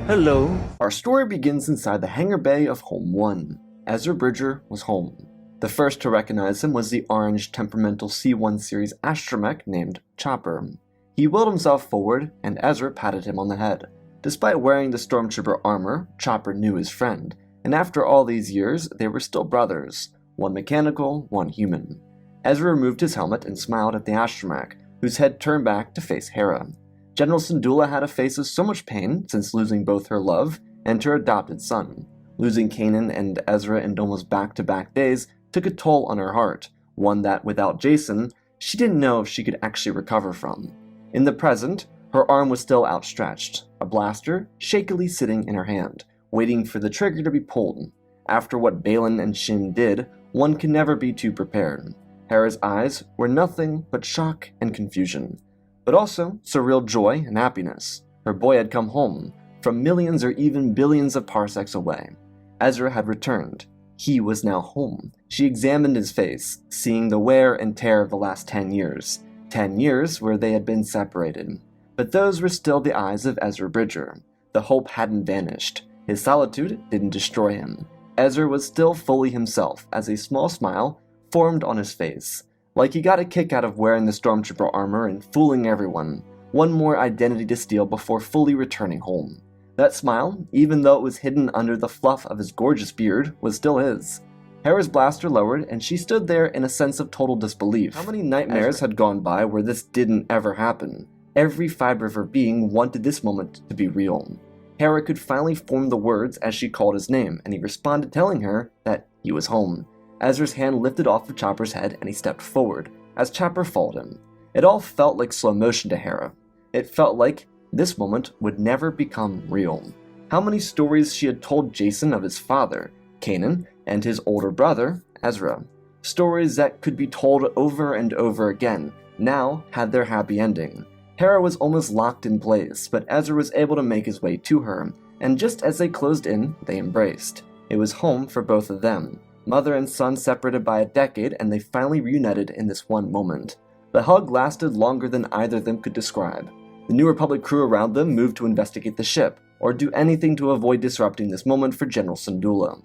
Hello. Our story begins inside the hangar bay of Home 1. Ezra Bridger was home. The first to recognize him was the orange temperamental C1 series astromech named Chopper. He wheeled himself forward, and Ezra patted him on the head. Despite wearing the stormtrooper armor, Chopper knew his friend, and after all these years, they were still brothers, one mechanical, one human. Ezra removed his helmet and smiled at the astromech, whose head turned back to face Hera. General Syndulla had a face of so much pain since losing both her love and her adopted son. Losing Kanan and Ezra in almost back-to-back days took a toll on her heart, one that, without Jacen, she didn't know if she could actually recover from. In the present, her arm was still outstretched, a blaster shakily sitting in her hand, waiting for the trigger to be pulled. After what Baylan and Shin did, one can never be too prepared. Hera's eyes were nothing but shock and confusion, but also surreal joy and happiness. Her boy had come home, from millions or even billions of parsecs away. Ezra had returned. He was now home. She examined his face, seeing the wear and tear of the last 10 years. 10 years where they had been separated. But those were still the eyes of Ezra Bridger. The hope hadn't vanished. His solitude didn't destroy him. Ezra was still fully himself, as a small smile formed on his face. Like he got a kick out of wearing the stormtrooper armor and fooling everyone. One more identity to steal before fully returning home. That smile, even though it was hidden under the fluff of his gorgeous beard, was still his. Hera's blaster lowered, and she stood there in a sense of total disbelief. How many nightmares had gone by where this didn't ever happen? Every fiber of her being wanted this moment to be real. Hera could finally form the words as she called his name, and he responded telling her that he was home. Ezra's hand lifted off of Chopper's head and he stepped forward, as Chopper followed him. It all felt like slow motion to Hera. It felt like this moment would never become real. How many stories she had told Jacen of his father, Kanan, and his older brother, Ezra. Stories that could be told over and over again, now had their happy ending. Hera was almost locked in place, but Ezra was able to make his way to her, and just as they closed in, they embraced. It was home for both of them. Mother and son separated by a decade, and they finally reunited in this one moment. The hug lasted longer than either of them could describe. The New Republic crew around them moved to investigate the ship, or do anything to avoid disrupting this moment for General Syndulla.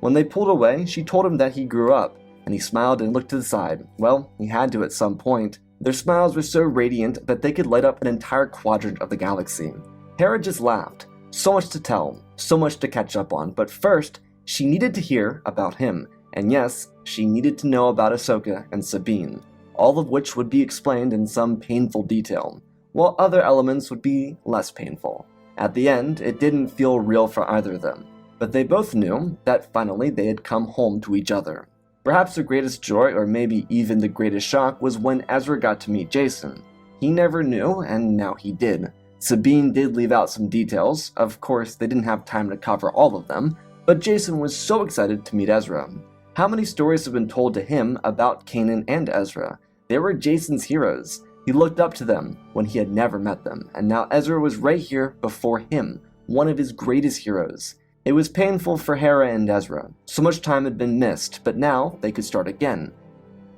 When they pulled away, she told him that he grew up, and he smiled and looked to the side. Well, he had to at some point. Their smiles were so radiant that they could light up an entire quadrant of the galaxy. Hera just laughed. So much to tell, so much to catch up on, but first, she needed to hear about him, and yes, she needed to know about Ahsoka and Sabine, all of which would be explained in some painful detail, while other elements would be less painful. At the end, it didn't feel real for either of them, but they both knew that finally they had come home to each other. Perhaps their greatest joy, or maybe even the greatest shock, was when Ezra got to meet Jacen. He never knew, and now he did. Sabine did leave out some details. Of course, they didn't have time to cover all of them, but Jacen was so excited to meet Ezra. How many stories have been told to him about Kanan and Ezra? They were Jacen's heroes. He looked up to them when he had never met them, and now Ezra was right here before him, one of his greatest heroes. It was painful for Hera and Ezra. So much time had been missed, but now they could start again.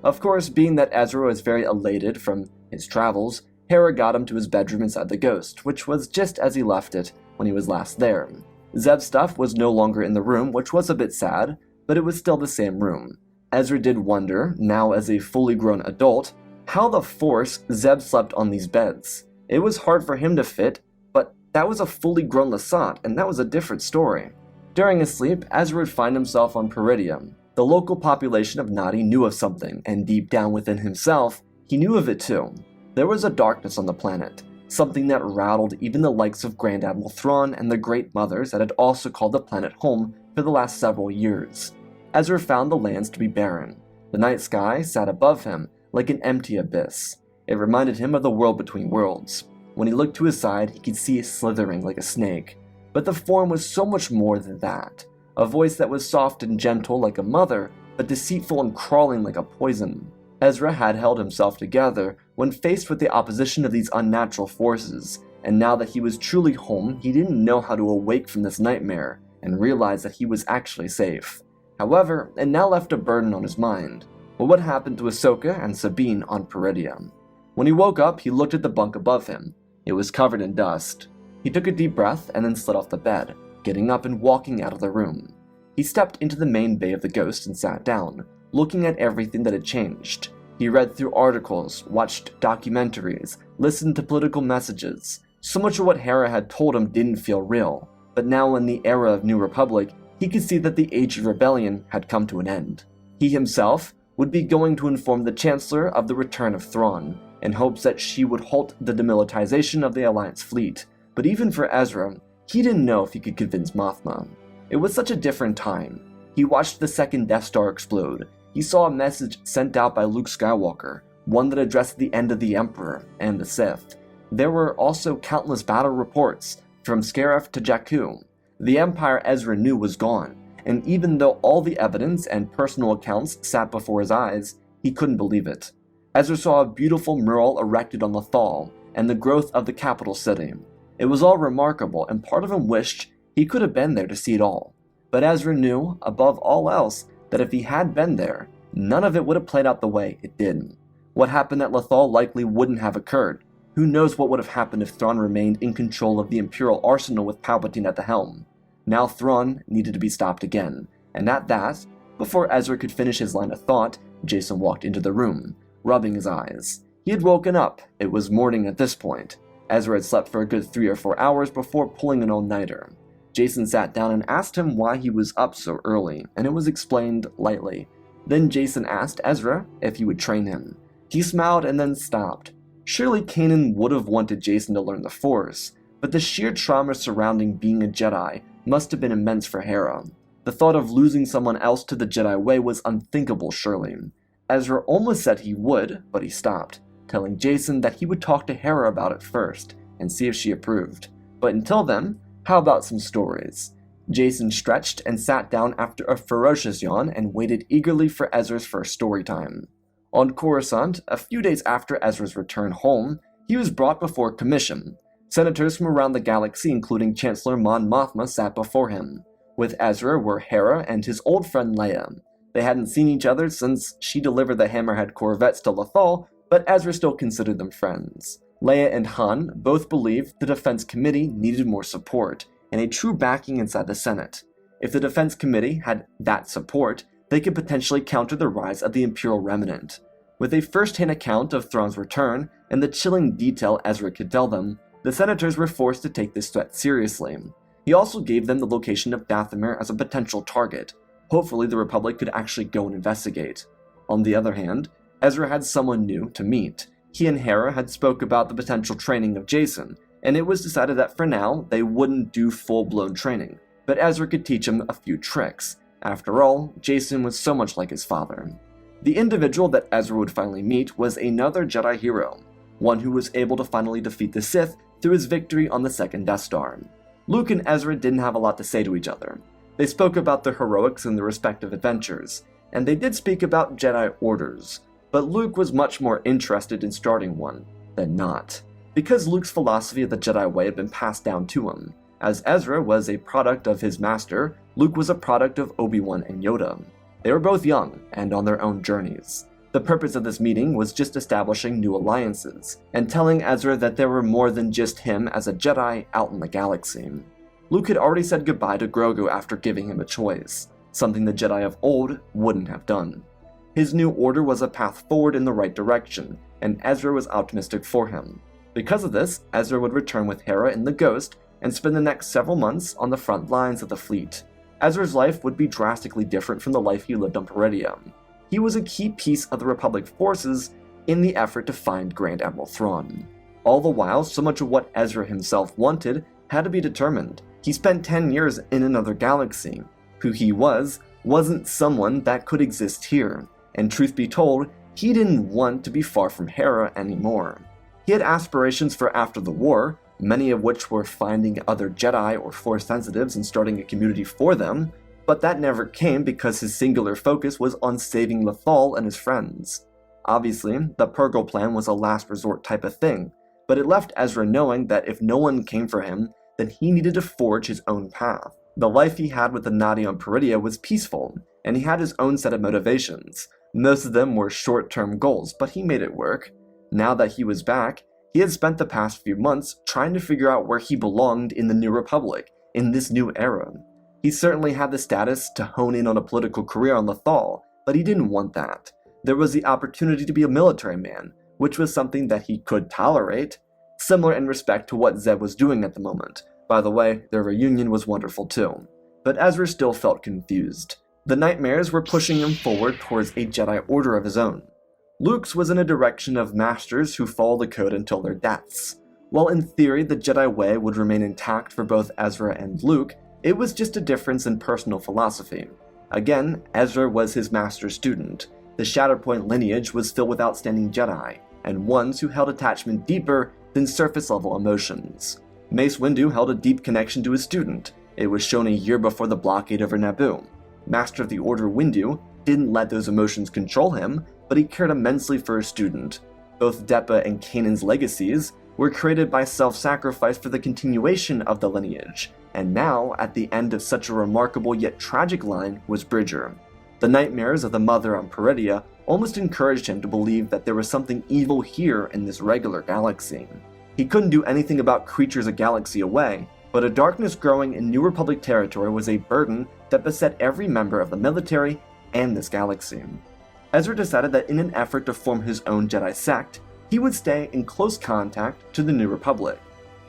Of course, being that Ezra was very elated from his travels, Hera got him to his bedroom inside the Ghost, which was just as he left it when he was last there. Zeb's stuff was no longer in the room, which was a bit sad, but it was still the same room. Ezra did wonder, now as a fully grown adult, how the Force Zeb slept on these beds. It was hard for him to fit, but that was a fully grown Lasat, and that was a different story. During his sleep, Ezra would find himself on Peridium. The local population of Nadi knew of something, and deep down within himself, he knew of it too. There was a darkness on the planet, something that rattled even the likes of Grand Admiral Thrawn and the Great Mothers that had also called the planet home for the last several years. Ezra found the lands to be barren. The night sky sat above him like an empty abyss. It reminded him of the world between worlds. When he looked to his side, he could see it slithering like a snake. But the form was so much more than that. A voice that was soft and gentle like a mother, but deceitful and crawling like a poison. Ezra had held himself together when faced with the opposition of these unnatural forces, and now that he was truly home, he didn't know how to awake from this nightmare and realize that he was actually safe. However, it now left a burden on his mind. What would happen to Ahsoka and Sabine on Peridium? When he woke up, he looked at the bunk above him. It was covered in dust. He took a deep breath and then slid off the bed, getting up and walking out of the room. He stepped into the main bay of the Ghost and sat down, looking at everything that had changed. He read through articles, watched documentaries, listened to political messages. So much of what Hera had told him didn't feel real, but now in the era of New Republic, he could see that the Age of Rebellion had come to an end. He himself would be going to inform the Chancellor of the return of Thrawn, in hopes that she would halt the demilitarization of the Alliance fleet. But even for Ezra, he didn't know if he could convince Mothma. It was such a different time. He watched the second Death Star explode. He saw a message sent out by Luke Skywalker, one that addressed the end of the Emperor and the Sith. There were also countless battle reports, from Scarif to Jakku. The Empire Ezra knew was gone, and even though all the evidence and personal accounts sat before his eyes, he couldn't believe it. Ezra saw a beautiful mural erected on Lothal, and the growth of the capital city. It was all remarkable, and part of him wished he could have been there to see it all. But Ezra knew, above all else, that if he had been there, none of it would have played out the way it did. What happened at Lothal likely wouldn't have occurred. Who knows what would have happened if Thrawn remained in control of the Imperial arsenal with Palpatine at the helm. Now Thrawn needed to be stopped again, and at that, before Ezra could finish his line of thought, Jacen walked into the room, rubbing his eyes. He had woken up. It was morning at this point. Ezra had slept for a good 3 or 4 hours before pulling an all-nighter. Jacen sat down and asked him why he was up so early, and it was explained lightly. Then Jacen asked Ezra if he would train him. He smiled and then stopped. Surely Kanan would have wanted Jacen to learn the Force, but the sheer trauma surrounding being a Jedi must have been immense for Hera. The thought of losing someone else to the Jedi way was unthinkable, surely. Ezra almost said he would, but he stopped, telling Jacen that he would talk to Hera about it first, and see if she approved. But until then, how about some stories? Jacen stretched and sat down after a ferocious yawn and waited eagerly for Ezra's first story time. On Coruscant, a few days after Ezra's return home, he was brought before Commission. Senators from around the galaxy, including Chancellor Mon Mothma, sat before him. With Ezra were Hera and his old friend Leia. They hadn't seen each other since she delivered the Hammerhead Corvettes to Lothal, but Ezra still considered them friends. Leia and Han both believed the Defense Committee needed more support, and a true backing inside the Senate. If the Defense Committee had that support, they could potentially counter the rise of the Imperial Remnant. With a first-hand account of Thrawn's return, and the chilling detail Ezra could tell them, the senators were forced to take this threat seriously. He also gave them the location of Dathomir as a potential target. Hopefully the Republic could actually go and investigate. On the other hand, Ezra had someone new to meet. He and Hera had spoke about the potential training of Jacen, and it was decided that for now, they wouldn't do full-blown training, but Ezra could teach him a few tricks. After all, Jacen was so much like his father. The individual that Ezra would finally meet was another Jedi hero, one who was able to finally defeat the Sith through his victory on the second Death Star. Luke and Ezra didn't have a lot to say to each other. They spoke about their heroics and their respective adventures, and they did speak about Jedi Orders, but Luke was much more interested in starting one than not, because Luke's philosophy of the Jedi way had been passed down to him. As Ezra was a product of his master, Luke was a product of Obi-Wan and Yoda. They were both young and on their own journeys. The purpose of this meeting was just establishing new alliances, and telling Ezra that there were more than just him as a Jedi out in the galaxy. Luke had already said goodbye to Grogu after giving him a choice, something the Jedi of old wouldn't have done. His new order was a path forward in the right direction, and Ezra was optimistic for him. Because of this, Ezra would return with Hera in the Ghost and spend the next several months on the front lines of the fleet. Ezra's life would be drastically different from the life he lived on Peridea. He was a key piece of the Republic forces in the effort to find Grand Admiral Thrawn. All the while, so much of what Ezra himself wanted had to be determined. He spent 10 years in another galaxy. Who he wasn't someone that could exist here, and truth be told, he didn't want to be far from Hera anymore. He had aspirations for after the war, many of which were finding other Jedi or Force sensitives and starting a community for them, but that never came because his singular focus was on saving Lothal and his friends. Obviously, the Purgle plan was a last resort type of thing, but it left Ezra knowing that if no one came for him, then he needed to forge his own path. The life he had with the Nadi on Peridea was peaceful, and he had his own set of motivations. Most of them were short-term goals, but he made it work. Now that he was back, He had spent the past few months trying to figure out where he belonged in the New Republic, in this new era. He certainly had the status to hone in on a political career on Lothal, but he didn't want that. There was the opportunity to be a military man, which was something that he could tolerate, similar in respect to what Zeb was doing at the moment. By the way, their reunion was wonderful too. But Ezra still felt confused. The nightmares were pushing him forward towards a Jedi Order of his own. Luke's was in a direction of masters who follow the code until their deaths. While in theory the Jedi way would remain intact for both Ezra and Luke, it was just a difference in personal philosophy. Again, Ezra was his master's student. The Shatterpoint lineage was filled with outstanding Jedi, and ones who held attachment deeper than surface-level emotions. Mace Windu held a deep connection to his student. It was shown a year before the blockade over Naboo. Master of the Order Windu didn't let those emotions control him, but he cared immensely for his student. Both Depa and Kanan's legacies were created by self-sacrifice for the continuation of the lineage, and now, at the end of such a remarkable yet tragic line, was Bridger. The nightmares of the mother on Peridea almost encouraged him to believe that there was something evil here in this regular galaxy. He couldn't do anything about creatures a galaxy away, but a darkness growing in New Republic territory was a burden that beset every member of the military and this galaxy. Ezra decided that in an effort to form his own Jedi sect, he would stay in close contact to the New Republic.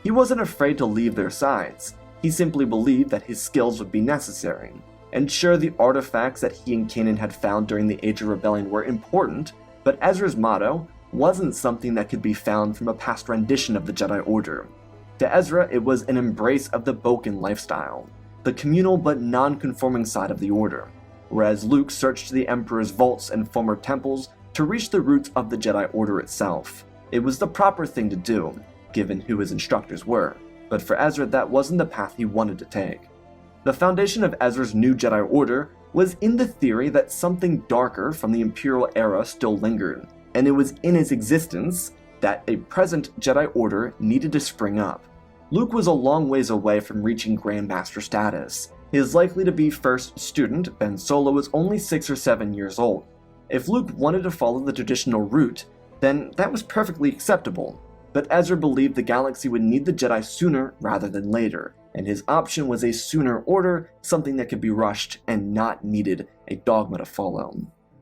He wasn't afraid to leave their sides. He simply believed that his skills would be necessary. And sure, the artifacts that he and Kanan had found during the Age of Rebellion were important, but Ezra's motto wasn't something that could be found from a past rendition of the Jedi Order. To Ezra, it was an embrace of the Bokken lifestyle, the communal but non-conforming side of the Order. Whereas Luke searched the Emperor's vaults and former temples to reach the roots of the Jedi Order itself. It was the proper thing to do, given who his instructors were, but for Ezra that wasn't the path he wanted to take. The foundation of Ezra's new Jedi Order was in the theory that something darker from the Imperial era still lingered, and it was in its existence that a present Jedi Order needed to spring up. Luke was a long ways away from reaching Grand Master status. His likely-to-be first student, Ben Solo, was only 6 or 7 years old. If Luke wanted to follow the traditional route, then that was perfectly acceptable. But Ezra believed the galaxy would need the Jedi sooner rather than later, and his option was a sooner order, something that could be rushed and not needed a dogma to follow.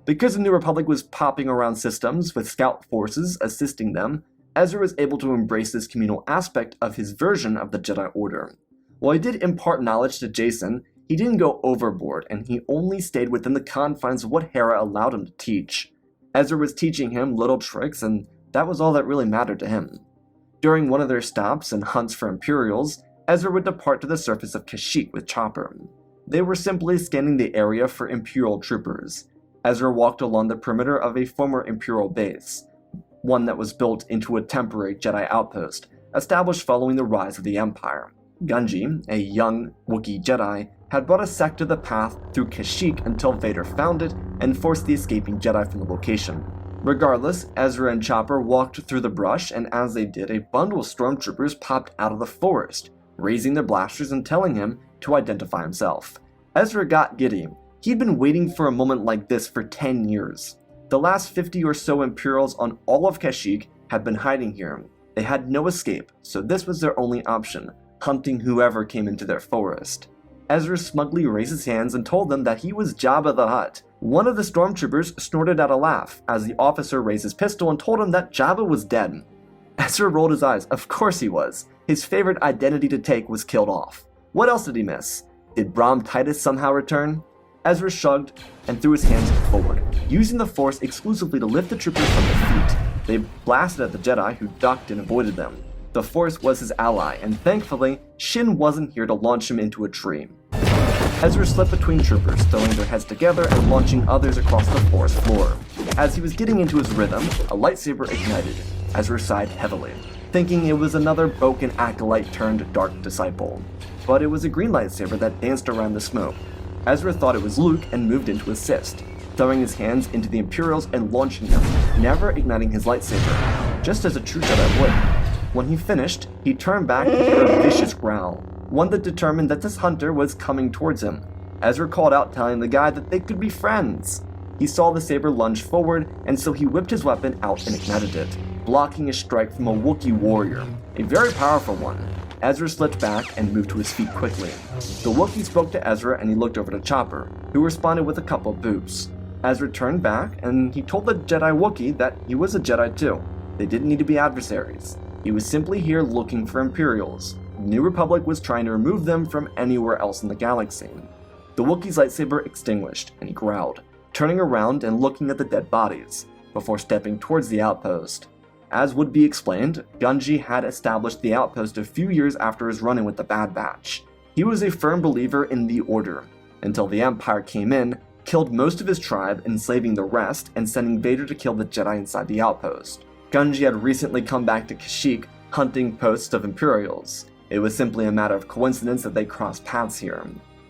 Because the New Republic was popping around systems with scout forces assisting them, Ezra was able to embrace this communal aspect of his version of the Jedi Order. While he did impart knowledge to Jacen, he didn't go overboard, and he only stayed within the confines of what Hera allowed him to teach. Ezra was teaching him little tricks, and that was all that really mattered to him. During one of their stops and hunts for Imperials, Ezra would depart to the surface of Kashyyyk with Chopper. They were simply scanning the area for Imperial troopers. Ezra walked along the perimeter of a former Imperial base, one that was built into a temporary Jedi outpost, established following the rise of the Empire. Gunji, a young Wookiee Jedi, had brought a sect to the path through Kashyyyk until Vader found it and forced the escaping Jedi from the location. Regardless, Ezra and Chopper walked through the brush, and as they did, a bundle of stormtroopers popped out of the forest, raising their blasters and telling him to identify himself. Ezra got giddy. He'd been waiting for a moment like this for 10 years. The last 50 or so Imperials on all of Kashyyyk had been hiding here. They had no escape, so this was their only option, hunting whoever came into their forest. Ezra smugly raised his hands and told them that he was Jabba the Hutt. One of the stormtroopers snorted out a laugh as the officer raised his pistol and told him that Jabba was dead. Ezra rolled his eyes. Of course he was. His favorite identity to take was killed off. What else did he miss? Did Brom Titus somehow return? Ezra shrugged and threw his hands forward, using the Force exclusively to lift the troopers from their feet. They blasted at the Jedi, who ducked and avoided them. The Force was his ally, and thankfully, Shin wasn't here to launch him into a tree. Ezra slipped between troopers, throwing their heads together and launching others across the forest floor. As he was getting into his rhythm, a lightsaber ignited. Ezra sighed heavily, thinking it was another Bokken acolyte turned dark disciple. But it was a green lightsaber that danced around the smoke. Ezra thought it was Luke and moved in to assist, throwing his hands into the Imperials and launching them, never igniting his lightsaber, just as a true Jedi would. When he finished, he turned back and heard a vicious growl, one that determined that this hunter was coming towards him. Ezra called out, telling the guy that they could be friends. He saw the saber lunge forward, and so he whipped his weapon out and ignited it. blocking a strike from a Wookiee warrior, a very powerful one. Ezra slipped back and moved to his feet quickly. The Wookiee spoke to Ezra and he looked over to Chopper, who responded with a couple of boops. Ezra turned back and he told the Jedi Wookiee that he was a Jedi too. They didn't need to be adversaries. He was simply here looking for Imperials. The New Republic was trying to remove them from anywhere else in the galaxy. The Wookiee's lightsaber extinguished and he growled, turning around and looking at the dead bodies, before stepping towards the outpost. As would be explained, Gunji had established the outpost a few years after his run-in with the Bad Batch. He was a firm believer in the Order, until the Empire came in, killed most of his tribe, enslaving the rest, and sending Vader to kill the Jedi inside the outpost. Gunji had recently come back to Kashyyyk, hunting posts of Imperials. It was simply a matter of coincidence that they crossed paths here.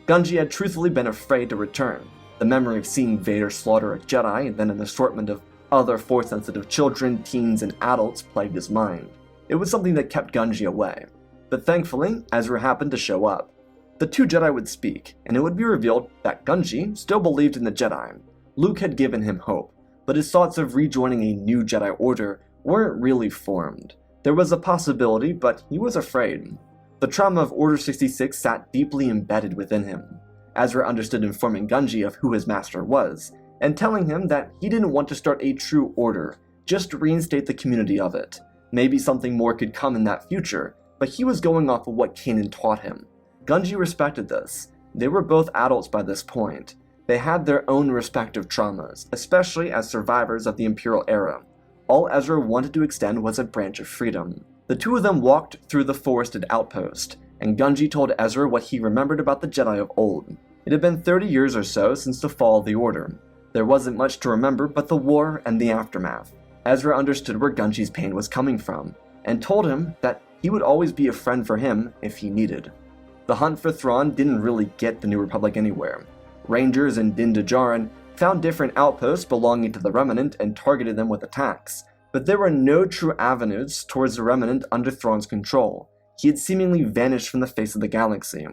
Gunji had truthfully been afraid to return. The memory of seeing Vader slaughter a Jedi and then an assortment of other Force-sensitive children, teens, and adults plagued his mind. It was something that kept Gunji away. But thankfully, Ezra happened to show up. The two Jedi would speak, and it would be revealed that Gunji still believed in the Jedi. Luke had given him hope, but his thoughts of rejoining a new Jedi Order weren't really formed. There was a possibility, but he was afraid. The trauma of Order 66 sat deeply embedded within him. Ezra understood informing Gunji of who his master was, and telling him that he didn't want to start a true order, just reinstate the community of it. Maybe something more could come in that future, but he was going off of what Kanan taught him. Gunji respected this. They were both adults by this point. They had their own respective traumas, especially as survivors of the Imperial era. All Ezra wanted to extend was a branch of freedom. The two of them walked through the forested outpost, and Gunji told Ezra what he remembered about the Jedi of old. It had been 30 years or so since the fall of the Order. There wasn't much to remember but the war and the aftermath. Ezra understood where Gunji's pain was coming from, and told him that he would always be a friend for him if he needed. The hunt for Thrawn didn't really get the New Republic anywhere. Rangers in Din Djarin found different outposts belonging to the Remnant and targeted them with attacks, but there were no true avenues towards the Remnant under Thrawn's control. He had seemingly vanished from the face of the galaxy.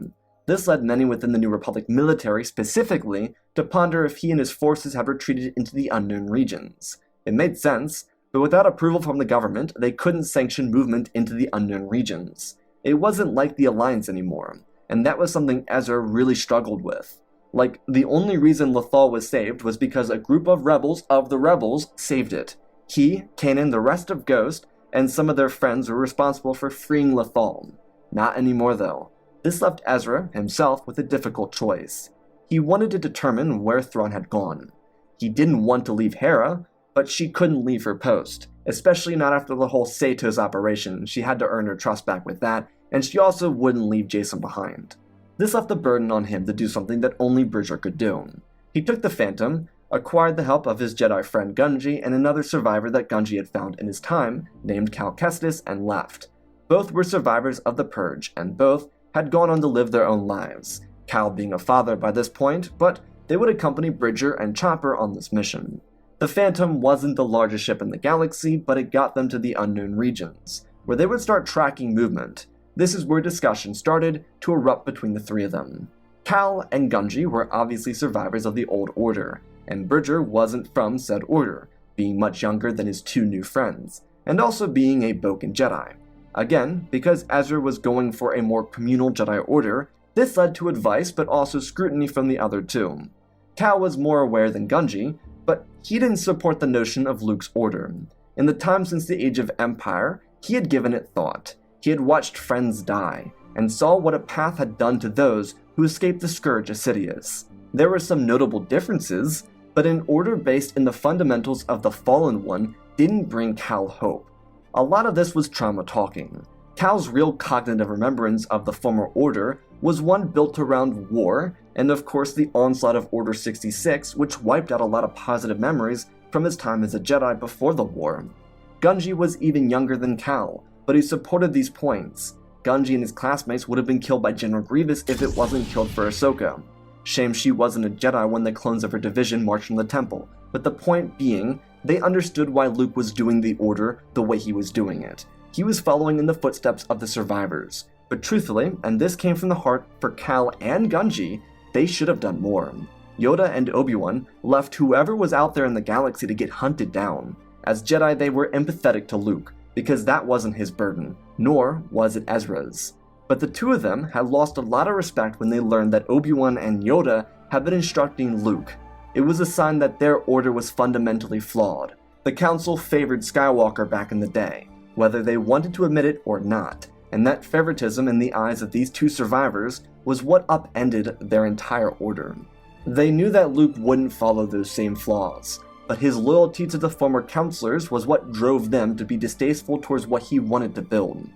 This led many within the New Republic military specifically to ponder if he and his forces had retreated into the unknown regions. It made sense, but without approval from the government, they couldn't sanction movement into the unknown regions. It wasn't like the Alliance anymore, and that was something Ezra really struggled with. Like, the only reason Lothal was saved was because a group of the rebels saved it. He, Kanan, the rest of Ghost, and some of their friends were responsible for freeing Lothal. Not anymore though. This left Ezra, himself, with a difficult choice. He wanted to determine where Thrawn had gone. He didn't want to leave Hera, but she couldn't leave her post, especially not after the whole Sato's operation. She had to earn her trust back with that, and she also wouldn't leave Jason behind. This left the burden on him to do something that only Bridger could do. He took the Phantom, acquired the help of his Jedi friend Gunji and another survivor that Gunji had found in his time, named Cal Kestis, and left. Both were survivors of the Purge, and both had gone on to live their own lives, Cal being a father by this point, but they would accompany Bridger and Chopper on this mission. The Phantom wasn't the largest ship in the galaxy, but it got them to the unknown regions, where they would start tracking movement. This is where discussion started to erupt between the three of them. Cal and Gunji were obviously survivors of the Old Order, and Bridger wasn't from said order, being much younger than his two new friends, and also being a Bokken Jedi. Again, because Ezra was going for a more communal Jedi Order, this led to advice but also scrutiny from the other two. Cal was more aware than Gunji, but he didn't support the notion of Luke's order. In the time since the Age of Empire, he had given it thought. He had watched friends die, and saw what a path had done to those who escaped the scourge of Sidious. There were some notable differences, but an order based in the fundamentals of the Fallen One didn't bring Cal hope. A lot of this was trauma talking. Cal's real cognitive remembrance of the former order was one built around war, and of course the onslaught of Order 66, which wiped out a lot of positive memories from his time as a Jedi before the war. Gunji was even younger than Cal, but he supported these points. Gunji and his classmates would have been killed by General Grievous if it wasn't killed for Ahsoka. Shame she wasn't a Jedi when the clones of her division marched from the temple, but the point being, they understood why Luke was doing the Order the way he was doing it. He was following in the footsteps of the survivors. But truthfully, and this came from the heart for Cal and Gunji, they should have done more. Yoda and Obi-Wan left whoever was out there in the galaxy to get hunted down. As Jedi, they were empathetic to Luke, because that wasn't his burden, nor was it Ezra's. But the two of them had lost a lot of respect when they learned that Obi-Wan and Yoda had been instructing Luke. It was a sign that their order was fundamentally flawed. The Council favored Skywalker back in the day, whether they wanted to admit it or not, and that favoritism in the eyes of these two survivors was what upended their entire order. They knew that Luke wouldn't follow those same flaws, but his loyalty to the former counselors was what drove them to be distasteful towards what he wanted to build.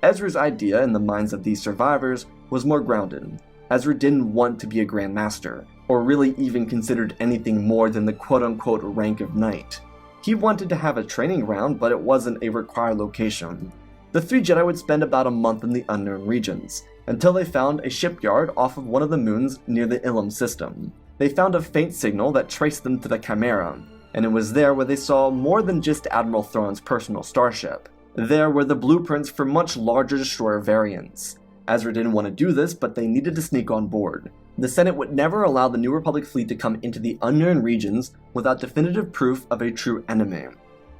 Ezra's idea in the minds of these survivors was more grounded. Ezra didn't want to be a Grand Master, or really even considered anything more than the quote-unquote rank of Knight. He wanted to have a training ground, but it wasn't a required location. The three Jedi would spend about a month in the unknown regions, until they found a shipyard off of one of the moons near the Ilum system. They found a faint signal that traced them to the Chimera, and it was there where they saw more than just Admiral Thrawn's personal starship. There were the blueprints for much larger destroyer variants. Ezra didn't want to do this, but they needed to sneak on board. The Senate would never allow the New Republic fleet to come into the unknown regions without definitive proof of a true enemy.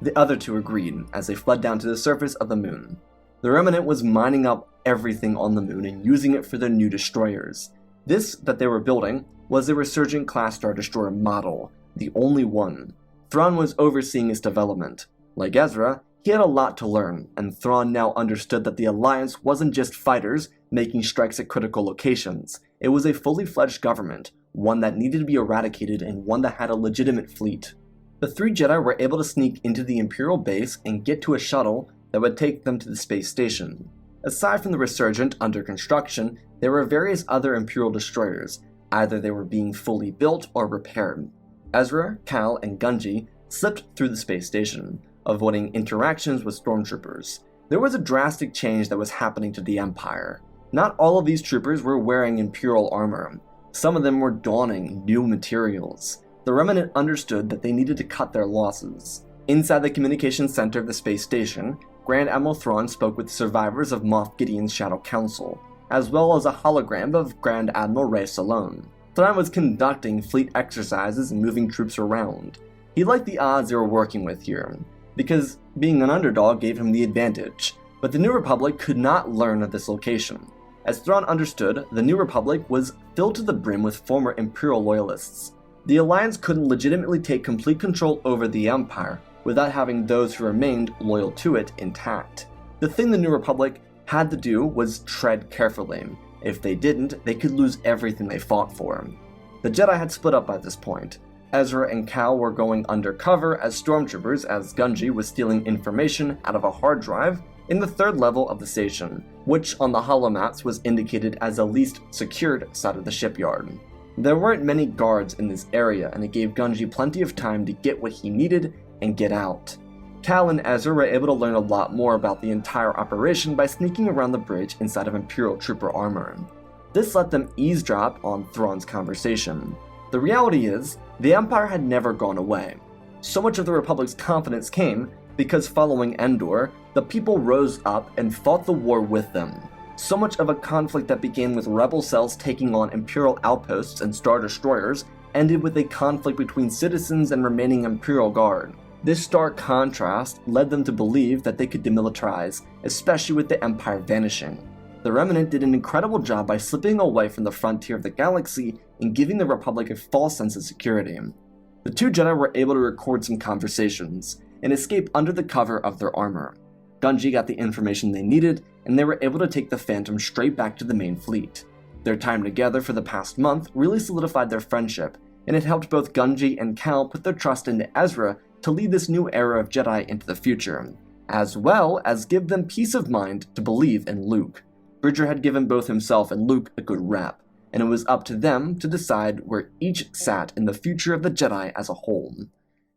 The other two agreed, as they fled down to the surface of the moon. The Remnant was mining up everything on the moon and using it for their new destroyers. This that they were building was a Resurgent class Star Destroyer model, the only one. Thrawn was overseeing its development. Like Ezra, he had a lot to learn, and Thrawn now understood that the Alliance wasn't just fighters making strikes at critical locations. It was a fully fledged government, one that needed to be eradicated and one that had a legitimate fleet. The three Jedi were able to sneak into the Imperial base and get to a shuttle that would take them to the space station. Aside from the Resurgent under construction, there were various other Imperial destroyers. Either they were being fully built or repaired. Ezra, Cal, and Gungi slipped through the space station, avoiding interactions with stormtroopers. There was a drastic change that was happening to the Empire. Not all of these troopers were wearing Imperial armor. Some of them were donning new materials. The Remnant understood that they needed to cut their losses. Inside the communications center of the space station, Grand Admiral Thrawn spoke with survivors of Moff Gideon's Shadow Council, as well as a hologram of Grand Admiral Rey Salone. Thrawn was conducting fleet exercises and moving troops around. He liked the odds they were working with here, because being an underdog gave him the advantage, but the New Republic could not learn of this location. As Thrawn understood, the New Republic was filled to the brim with former Imperial loyalists. The Alliance couldn't legitimately take complete control over the Empire without having those who remained loyal to it intact. The thing the New Republic had to do was tread carefully. If they didn't, they could lose everything they fought for. The Jedi had split up by this point. Ezra and Cal were going undercover as stormtroopers as Gungi was stealing information out of a hard drive in the third level of the station, which on the holomaps was indicated as the least secured side of the shipyard. There weren't many guards in this area, and it gave Gungi plenty of time to get what he needed and get out. Cal and Ezra were able to learn a lot more about the entire operation by sneaking around the bridge inside of Imperial trooper armor. This let them eavesdrop on Thrawn's conversation. The reality is, the Empire had never gone away. So much of the Republic's confidence came because following Endor, the people rose up and fought the war with them. So much of a conflict that began with rebel cells taking on Imperial outposts and Star Destroyers ended with a conflict between citizens and remaining Imperial Guard. This stark contrast led them to believe that they could demilitarize, especially with the Empire vanishing. The Remnant did an incredible job by slipping away from the frontier of the galaxy and giving the Republic a false sense of security. The two Jedi were able to record some conversations and escape under the cover of their armor. Gungi got the information they needed, and they were able to take the Phantom straight back to the main fleet. Their time together for the past month really solidified their friendship, and it helped both Gungi and Cal put their trust into Ezra to lead this new era of Jedi into the future, as well as give them peace of mind to believe in Luke. Bridger had given both himself and Luke a good rap, and it was up to them to decide where each sat in the future of the Jedi as a whole.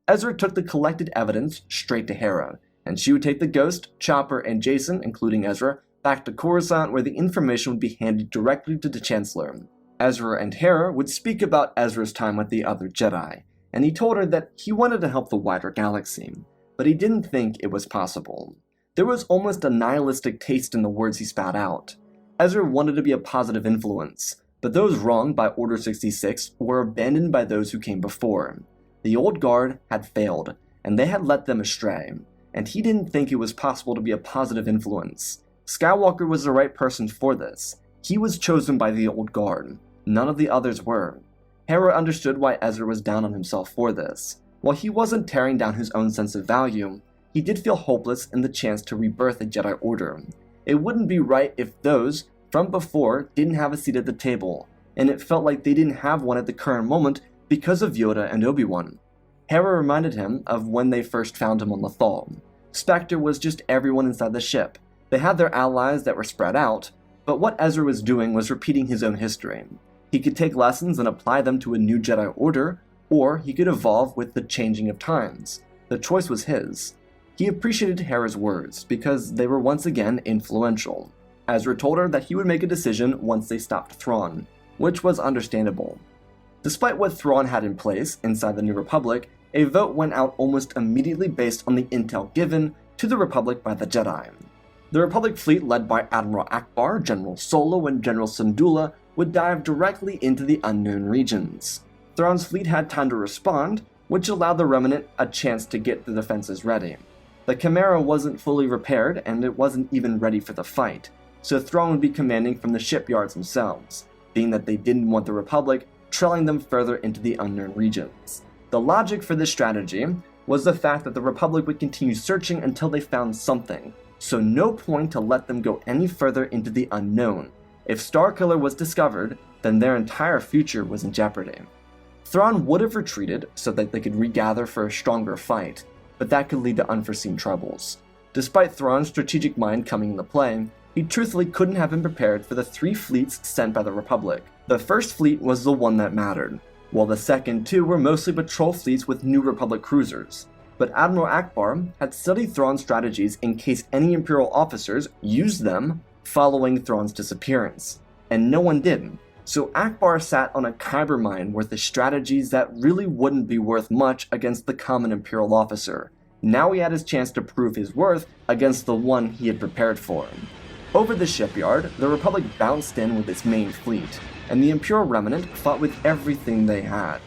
Ezra took the collected evidence straight to Hera, and she would take the Ghost, Chopper, and Jason, including Ezra, back to Coruscant where the information would be handed directly to the Chancellor. Ezra and Hera would speak about Ezra's time with the other Jedi, and he told her that he wanted to help the wider galaxy, but he didn't think it was possible. There was almost a nihilistic taste in the words he spat out. Ezra wanted to be a positive influence, but those wronged by Order 66 were abandoned by those who came before. The old guard had failed, and they had led them astray, and he didn't think it was possible to be a positive influence. Skywalker was the right person for this. He was chosen by the old guard. None of the others were. Hera understood why Ezra was down on himself for this. While he wasn't tearing down his own sense of value, he did feel hopeless in the chance to rebirth a Jedi Order. It wouldn't be right if those from before didn't have a seat at the table, and it felt like they didn't have one at the current moment because of Yoda and Obi-Wan. Hera reminded him of when they first found him on Lothal. Spectre was just everyone inside the ship. They had their allies that were spread out, but what Ezra was doing was repeating his own history. He could take lessons and apply them to a new Jedi Order, or he could evolve with the changing of times. The choice was his. He appreciated Hera's words because they were once again influential. Ezra told her that he would make a decision once they stopped Thrawn, which was understandable. Despite what Thrawn had in place inside the New Republic, a vote went out almost immediately based on the intel given to the Republic by the Jedi. The Republic fleet led by Admiral Ackbar, General Solo, and General Syndulla would dive directly into the unknown regions. Thrawn's fleet had time to respond, which allowed the Remnant a chance to get the defenses ready. The Chimera wasn't fully repaired, and it wasn't even ready for the fight, so Thrawn would be commanding from the shipyards themselves, being that they didn't want the Republic trailing them further into the unknown regions. The logic for this strategy was the fact that the Republic would continue searching until they found something, so no point to let them go any further into the unknown. If Starkiller was discovered, then their entire future was in jeopardy. Thrawn would have retreated so that they could regather for a stronger fight, but that could lead to unforeseen troubles. Despite Thrawn's strategic mind coming into play, he truthfully couldn't have been prepared for the 3 fleets sent by the Republic. The first fleet was the one that mattered, while the second 2 were mostly patrol fleets with New Republic cruisers. But Admiral Ackbar had studied Thrawn's strategies in case any Imperial officers used them following Thrawn's disappearance, and no one did. So Ackbar sat on a kyber mine worth of strategies that really wouldn't be worth much against the common Imperial officer. Now he had his chance to prove his worth against the one he had prepared for. Over the shipyard, the Republic bounced in with its main fleet, and the Imperial Remnant fought with everything they had.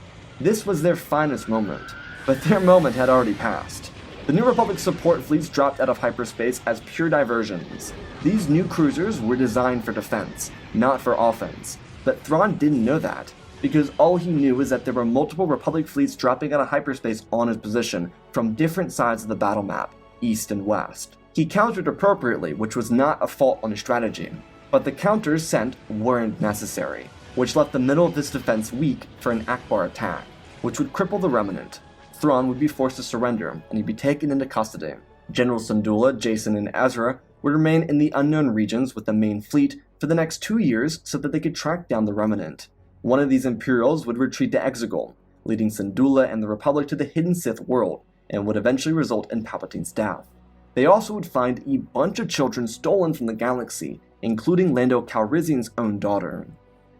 This was their finest moment, but their moment had already passed. The New Republic support fleets dropped out of hyperspace as pure diversions. These new cruisers were designed for defense, not for offense, but Thrawn didn't know that, because all he knew was that there were multiple Republic fleets dropping out of hyperspace on his position from different sides of the battle map, east and west. He countered appropriately, which was not a fault on his strategy, but the counters sent weren't necessary, which left the middle of this defense weak for an Ackbar attack, which would cripple the Remnant. Thrawn would be forced to surrender, and he'd be taken into custody. General Syndulla, Jacen, and Ezra would remain in the unknown regions with the main fleet for the next 2 years so that they could track down the Remnant. One of these Imperials would retreat to Exegol, leading Syndulla and the Republic to the hidden Sith world, and would eventually result in Palpatine's death. They also would find a bunch of children stolen from the galaxy, including Lando Calrissian's own daughter.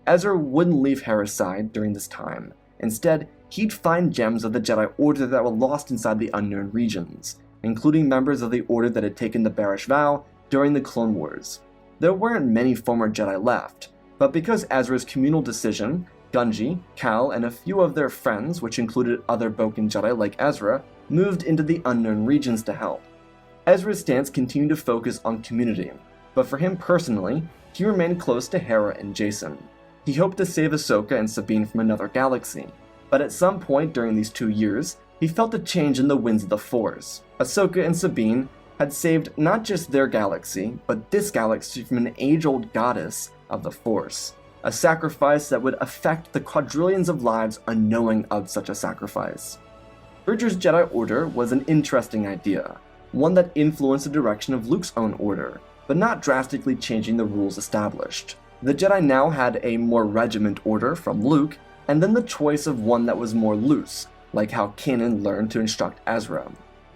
Ezra wouldn't leave Hera's side during this time. Instead, he'd find gems of the Jedi Order that were lost inside the unknown regions, including members of the Order that had taken the Barish Vow during the Clone Wars. There weren't many former Jedi left, but because Ezra's communal decision, Gungi, Cal, and a few of their friends, which included other Bokken Jedi like Ezra, moved into the unknown regions to help. Ezra's stance continued to focus on community, but for him personally, he remained close to Hera and Jacen. He hoped to save Ahsoka and Sabine from another galaxy, but at some point during these 2 years, he felt a change in the winds of the Force. Ahsoka and Sabine had saved not just their galaxy, but this galaxy from an age-old goddess of the Force, a sacrifice that would affect the quadrillions of lives unknowing of such a sacrifice. Bridger's Jedi Order was an interesting idea, one that influenced the direction of Luke's own order, but not drastically changing the rules established. The Jedi now had a more regiment order from Luke, and then the choice of one that was more loose, like how Kanan learned to instruct Ezra.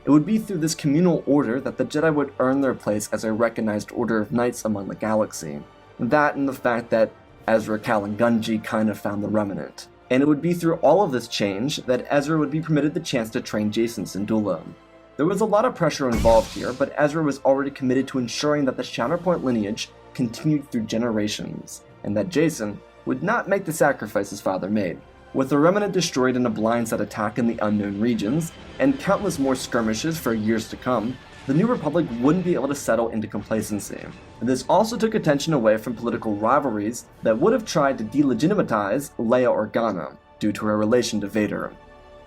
It would be through this communal order that the Jedi would earn their place as a recognized order of knights among the galaxy. That and the fact that Ezra, Cal, and Gungi kind of found the Remnant. And it would be through all of this change that Ezra would be permitted the chance to train Jacen Syndulla. There was a lot of pressure involved here, but Ezra was already committed to ensuring that the Shatterpoint lineage continued through generations, and that Jacen would not make the sacrifice his father made. With the remnant destroyed in a blindside attack in the unknown regions, and countless more skirmishes for years to come, the New Republic wouldn't be able to settle into complacency. This also took attention away from political rivalries that would have tried to delegitimize Leia Organa due to her relation to Vader.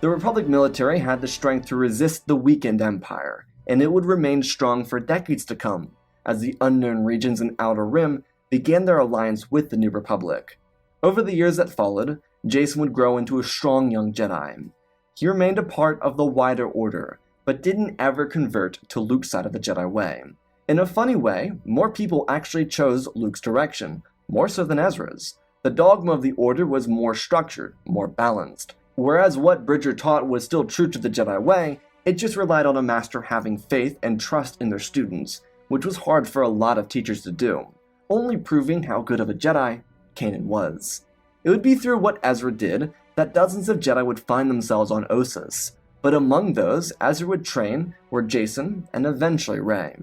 The Republic military had the strength to resist the weakened Empire, and it would remain strong for decades to come, as the unknown regions and Outer Rim began their alliance with the New Republic. Over the years that followed, Jacen would grow into a strong young Jedi. He remained a part of the wider order, but didn't ever convert to Luke's side of the Jedi way. In a funny way, more people actually chose Luke's direction, more so than Ezra's. The dogma of the Order was more structured, more balanced. Whereas what Bridger taught was still true to the Jedi way, it just relied on a master having faith and trust in their students, which was hard for a lot of teachers to do, only proving how good of a Jedi Kanan was. It would be through what Ezra did that dozens of Jedi would find themselves on Ossus, but among those Ezra would train were Jacen and eventually Rey.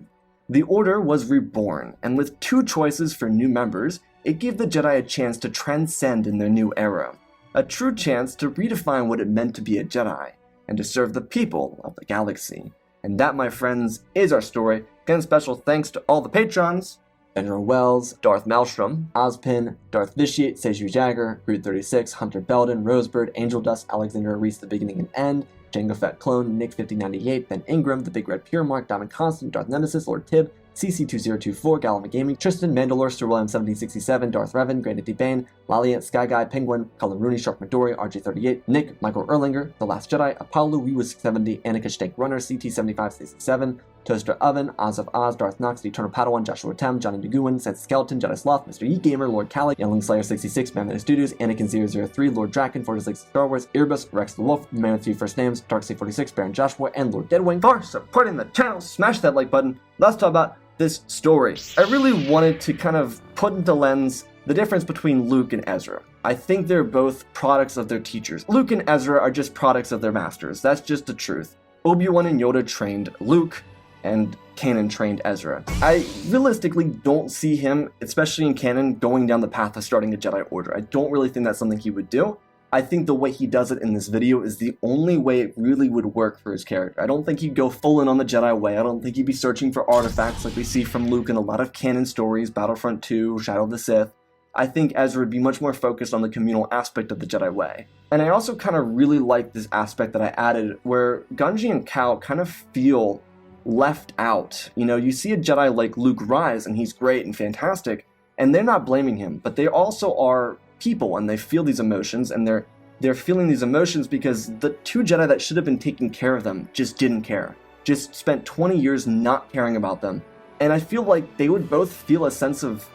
The Order was reborn, and with 2 choices for new members, it gave the Jedi a chance to transcend in their new era, a true chance to redefine what it meant to be a Jedi, and to serve the people of the galaxy. And that, my friends, is our story. Again, special thanks to all the patrons: Benjamin Wells, Darth Maelstrom, Ozpin, Darth Vitiate, Seju Jagger, Root36, Hunter Belden, Rosebird, Angel Dust, Alexander Reese, The Beginning and End, Django Fett Clone, Nick5098, Ben Ingram, The Big Red Pure Mark, Diamond Constant, Darth Nemesis, Lord Tib, CC2024, Galama Gaming, Tristan, Mandalore, Sir William 1767, Darth Revan, Granite D. Bane, Laliat, Sky Guy, Penguin, Colin Rooney, Shark Midori, RJ38, Nick, Michael Erlinger, The Last Jedi, Apollo, Weewa670, Annika Stank Runner, CT7567, Toaster Oven, Oz of Oz, Darth Nox, The Eternal Padawan, Joshua Tem, Johnny Naguin, Sense Skeleton, Jedi Sloth, Mr. Yeet Gamer, Lord Cali, Youngling Slayer 66, Mammoth Studios, Anakin003, Lord Draken, Fortis Lakes Star Wars, Earbus, Rex the Wolf, Man with 3 First Names, Darkseid46, Baron Joshua, and Lord Deadwing. For supporting the channel, smash that like button. Let's talk about this story. I really wanted to kind of put into lens the difference between Luke and Ezra. I think they're both products of their teachers. Luke and Ezra are just products of their masters. That's just the truth. Obi-Wan and Yoda trained Luke, and Kanan trained Ezra. I realistically don't see him, especially in canon, going down the path of starting a Jedi Order. I don't really think that's something he would do. I think the way he does it in this video is the only way it really would work for his character. I don't think he'd go full in on the Jedi way. I don't think he'd be searching for artifacts like we see from Luke in a lot of canon stories, Battlefront 2, Shadow of the Sith. I think Ezra would be much more focused on the communal aspect of the Jedi way. And I also kind of really like this aspect that I added where Gunji and Cal kind of feel left out. You know, you see a Jedi like Luke rise and he's great and fantastic, and they're not blaming him, but they also are people and they feel these emotions, and they're feeling these emotions because the 2 Jedi that should have been taking care of them just didn't care. Just spent 20 years not caring about them. And I feel like they would both feel a sense of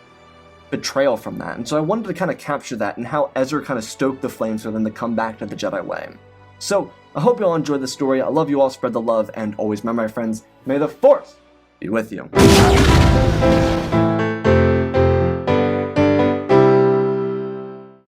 betrayal from that. And so I wanted to kind of capture that and how Ezra kind of stoked the flames for them to come back to the Jedi way. So I hope you all enjoyed the story. I love you all, spread the love, and always remember, my friends, may the Force be with you.